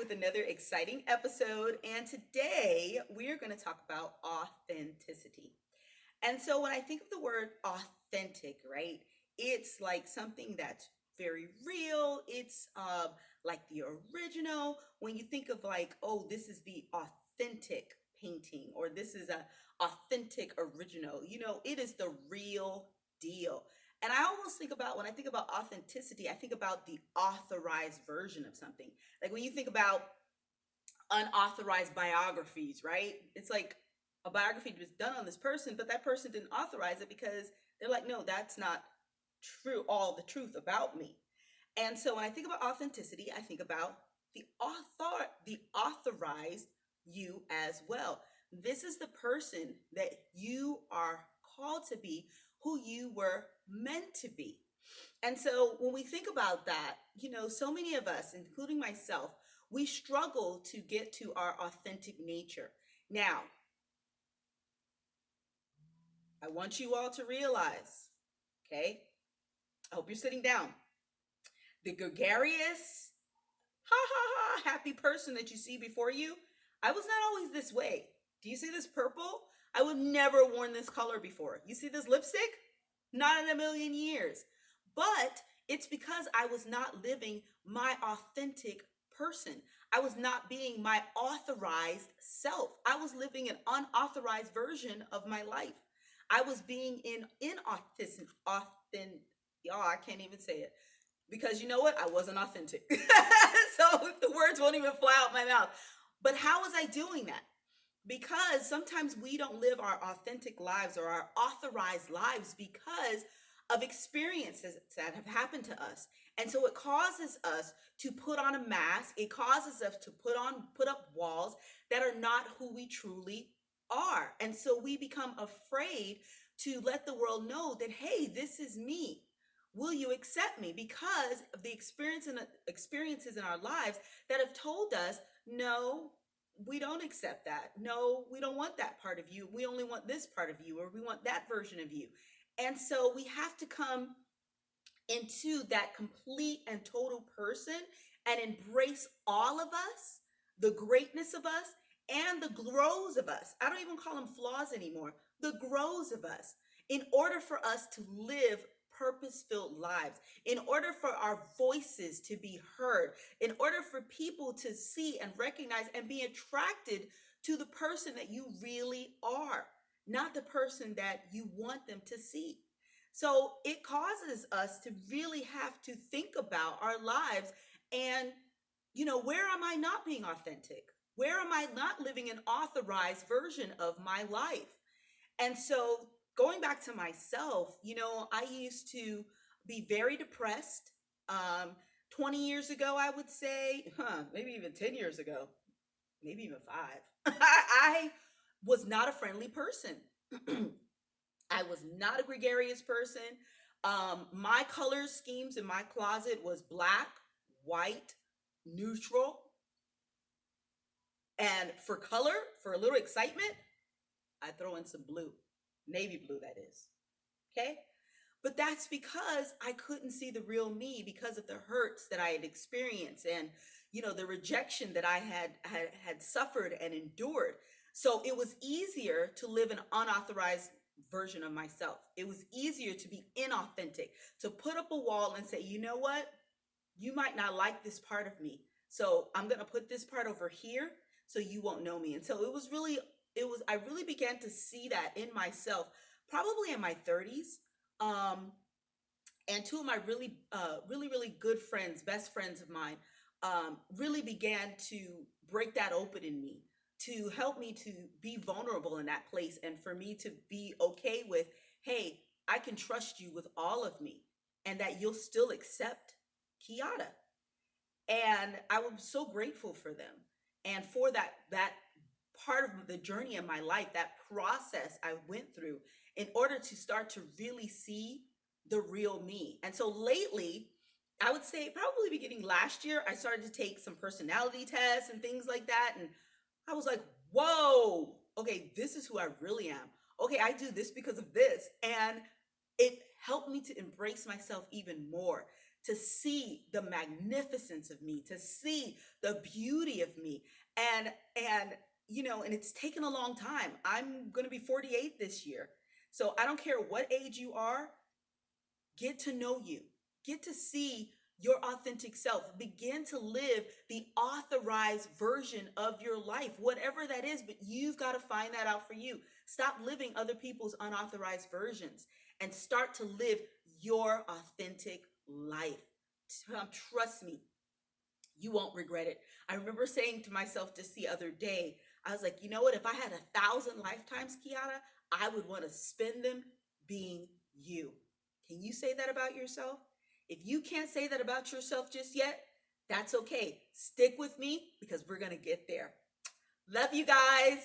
with another exciting episode. And today we are going to talk about authenticity. And so when I think of the word authentic, right, it's like something that's very real. It's like the original. When you think of like, oh, this is the authentic painting or this is a authentic original, it is the real deal. And I almost think about when I think about authenticity, I think about the authorized version of something. Like when you think about unauthorized biographies, right? It's like a biography was done on this person, but that person didn't authorize it because they're like, no, that's not true, all the truth about me. And so when I think about authenticity, I think about the authorized you as well. This is the person that you are called to be, who you were meant to be. And so when we think about that, so many of us, including myself, we struggle to get to our authentic nature. Now, I want you all to realize, okay? I hope you're sitting down. The gregarious, ha ha ha, happy person that you see before you, I was not always this way. Do you see this purple? I would never worn this color before. You see this lipstick? Not in a million years. But it's because I was not living my authentic person. I was not being my authorized self. I was living an unauthorized version of my life. I was being y'all, I can't even say it because you know what? I wasn't authentic. So the words won't even fly out my mouth. But how was I doing that? Because sometimes we don't live our authentic lives or our authorized lives because of experiences that have happened to us. And so it causes us to put on a mask. It causes us to put up walls that are not who we truly are. And so we become afraid to let the world know that, hey, this is me. Will you accept me? Because of the experiences in our lives that have told us, no, we don't accept that. No, we don't want that part of you. We only want this part of you, or we want that version of you. And so we have to come into that complete and total person and embrace all of us, the greatness of us, and the grows of us. I don't even call them flaws anymore. The grows of us, in order for us to live purpose-filled lives, in order for our voices to be heard, in order for people to see and recognize and be attracted to the person that you really are, not the person that you want them to see. So it causes us to really have to think about our lives and, where am I not being authentic? Where am I not living an authorized version of my life? And so going back to myself, I used to be very depressed. 20 years ago, I would say, maybe even 10 years ago, maybe even 5. I was not a friendly person. I was not a gregarious person. My color schemes in my closet was black, white, neutral. And for color, for a little excitement, I throw in some blue, navy blue, that is. Okay. But that's because I couldn't see the real me because of the hurts that I had experienced and, the rejection that I had suffered and endured. So it was easier to live an unauthorized version of myself. It was easier to be inauthentic, to put up a wall and say, you know what? You might not like this part of me. So I'm going to put this part over here so you won't know me. And so I really began to see that in myself, probably in my 30s. And two of my really good friends, best friends of mine, really began to break that open in me, to help me to be vulnerable in that place and for me to be okay with, hey, I can trust you with all of me and that you'll still accept Kiata. And I was so grateful for them and for that part of the journey in my life, that process I went through in order to start to really see the real me. And so lately, I would say probably beginning last year, I started to take some personality tests and things like that. And I was like, whoa, okay, this is who I really am. Okay, I do this because of this. And it helped me to embrace myself even more, to see the magnificence of me, to see the beauty of me. And and it's taken a long time. I'm going to be 48 this year. So I don't care what age you are, get to know you. Get to see your authentic self. Begin to live the authorized version of your life, whatever that is, but you've got to find that out for you. Stop living other people's unauthorized versions and start to live your authentic life. Trust me, you won't regret it. I remember saying to myself just the other day, I was like, you know what? If I had 1,000 lifetimes, Kiara, I would want to spend them being you. Can you say that about yourself? If you can't say that about yourself just yet, that's okay. Stick with me because we're going to get there. Love you guys.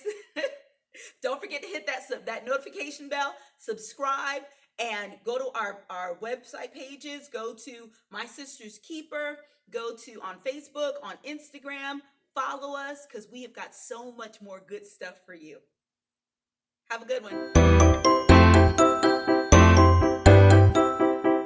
Don't forget to hit that notification bell, subscribe, and go to our website pages. Go to My Sister's Keeper. Go to on Facebook, on Instagram. Follow us because we have got so much more good stuff for you. Have a good one.